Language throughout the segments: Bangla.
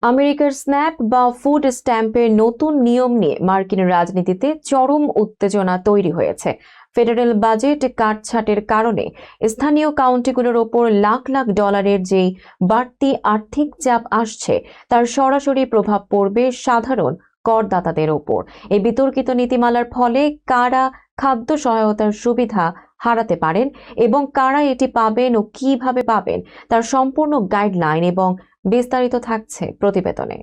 আমেরিকার স্ন্যাপ বা ফুড স্ট্যাম্পের নতুন নিয়ম নিয়ে মার্কিন রাজনীতিতে চরম উত্তেজনা তৈরি হয়েছে। ফেডারেল বাজেট কাটছাঁটের কারণে স্থানীয় কাউন্টিগুলোর ওপর লাখ লাখ ডলারের যেই বাড়তি আর্থিক চাপ আসছে, তার সরাসরি প্রভাব পড়বে সাধারণ করদাতাদের ওপর। এই বিতর্কিত নীতিমালার ফলে কারা খাদ্য সহায়তার সুবিধা হারাতে পারেন এবং কারা এটি পাবেন ও কিভাবে পাবেন, তার সম্পূর্ণ গাইডলাইন এবং বিস্তারিত থাকছে প্রতিবেদনে।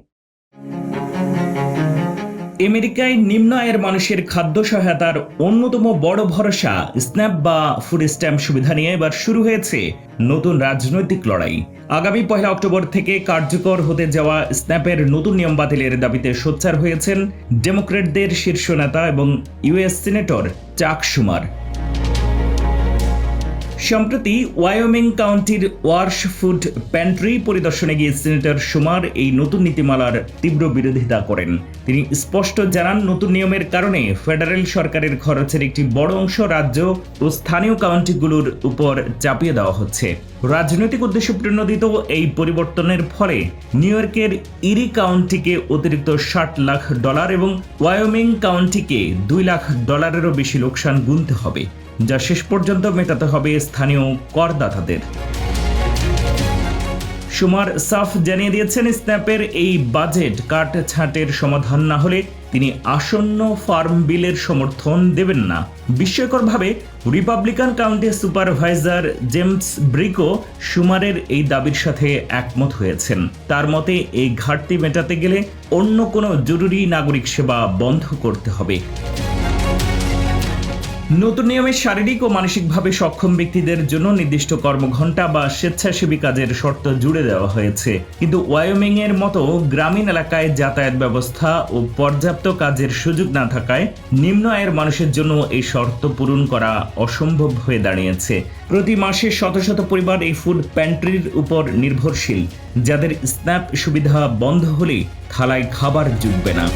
আমেরিকায় নিম্ন আয়ের মানুষের খাদ্য সহায়তার অন্যতম বড় ভরসা স্ন্যাপ বা ফুড স্ট্যাম্প সুবিধা নিয়ে এবার শুরু হয়েছে নতুন রাজনৈতিক লড়াই। আগামী 1 অক্টোবর থেকে কার্যকর হতে যাওয়া স্ন্যাপের নতুন নিয়ম বাতিলের দাবিতে সোচ্চার হয়েছেন ডেমোক্র্যাটদের শীর্ষ নেতা এবং ইউএস সিনেটর চাক শুমার। সম্প্রতি ওয়াইওমিং কাউন্টির ওয়ার্শ ফুড প্যান্ট্রি পরিদর্শনে গিয়ে সিনেটর শুমার এই নতুন নীতিমালার তীব্র বিরোধিতা করেন। তিনি স্পষ্ট জানান, নতুন নিয়মের কারণে ফেডারেল সরকারের খরচের একটি বড় অংশ রাজ্য ও স্থানীয় কাউন্টিগুলোর উপর চাপিয়ে দেওয়া হচ্ছে। রাজনৈতিক উদ্দেশ্য প্রণোদিত এই পরিবর্তনের ফলে নিউ ইয়র্কের ইরি কাউন্টিকে অতিরিক্ত $60 লাখ এবং ওয়াইওমিং কাউন্টিকে $2 লাখেরও বেশি লোকসান গুনতে হবে, যা শেষ পর্যন্ত মেটাতে হবে স্থানীয় করদাতাদের। শুমার সাফ জানিয়ে দিয়েছেন, স্ন্যাপের এই বাজেট কাটছাঁটের সমাধান না হলে তিনি আসন্ন ফার্ম বিলের সমর্থন দেবেন না। বিস্ময়করভাবে রিপাবলিকান কাউন্টি সুপারভাইজার জেমস ব্রিকো শুমারের এই দাবির সাথে একমত হয়েছেন। তার মতে এই ঘাটতি মেটাতে গেলে অন্য কোনো জরুরি নাগরিক সেবা বন্ধ করতে হবে। নতুন নিয়মে শারীরিক ও মানসিকভাবে সক্ষম ব্যক্তিদের জন্য নির্দিষ্ট কর্মঘণ্টা বা স্বেচ্ছাসেবী কাজের শর্ত জুড়ে দেওয়া হয়েছে, কিন্তু ওয়াইওমিং এর মতো গ্রামীণ এলাকায় যাতায়াত ব্যবস্থা ও পর্যাপ্ত কাজের সুযোগ না থাকায় নিম্ন আয়ের মানুষের জন্য এই শর্ত পূরণ করা অসম্ভব হয়ে দাঁড়িয়েছে। প্রতি মাসে শত শত পরিবার এই ফুড প্যান্ট্রির উপর নির্ভরশীল, যাদের স্ন্যাপ সুবিধা বন্ধ হলে থালায় খাবার জুটবে না।